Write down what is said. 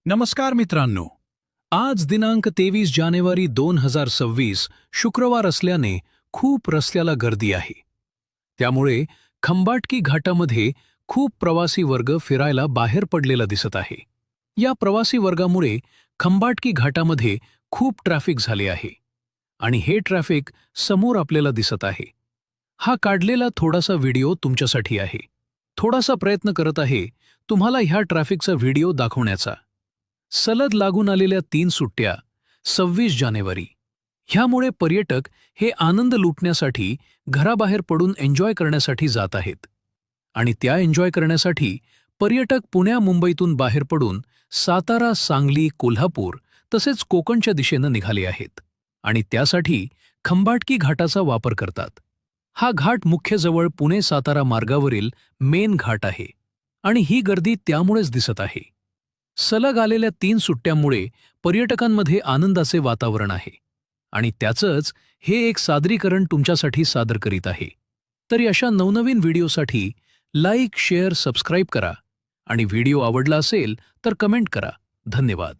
नमस्कार मित्रांनो. आज दिनांक 23 जानेवारी 2026 शुक्रवार असल्याने खूप रस्त्याला गर्दी आहे. त्यामुळे खंबाटकी घाटामध्ये खूप प्रवासी वर्ग फिरायला बाहेर पडलेला दिसत आहे. या प्रवासी वर्गामुळे खंबाटकी घाटामध्ये खूप ट्रॅफिक झाले आहे आणि हे ट्रॅफिक समोर आपल्याला दिसत आहे. हा काढलेला थोडासा व्हिडिओ तुमच्यासाठी आहे. थोडासा प्रयत्न करत आहे तुम्हाला ह्या ट्रॅफिकचा व्हिडिओ दाखवण्याचा. सलग लागून आलेल्या 3 सुट्ट्या 26 जानेवारी ह्यामुळे पर्यटक हे आनंद लुटण्यासाठी घराबाहेर पडून एन्जॉय करण्यासाठी जात आहेत. आणि त्या एन्जॉय करण्यासाठी पर्यटक पुण्या मुंबईतून बाहेर पडून सातारा, सांगली, कोल्हापूर तसेच कोकणच्या दिशेनं निघाले आहेत आणि त्यासाठी खंबाटकी घाटाचा वापर करतात. हा घाट मुख्य जवळ पुणे-सातारा मार्गावरील मेन घाट आहे आणि ही गर्दी त्यामुळेच दिसत आहे. सलग आलेल्या 3 सुट्ट्यांमुळे पर्यटकांमध्ये आनंदाचे वातावरण आहे आणि त्याचंच हे एक सादरीकरण तुमच्यासाठी सादर करीत आहे. तरी अशा नवनवीन व्हिडिओसाठी लाईक, शेअर, सबस्क्राईब करा आणि व्हिडिओ आवडला असेल तर कमेंट करा. धन्यवाद.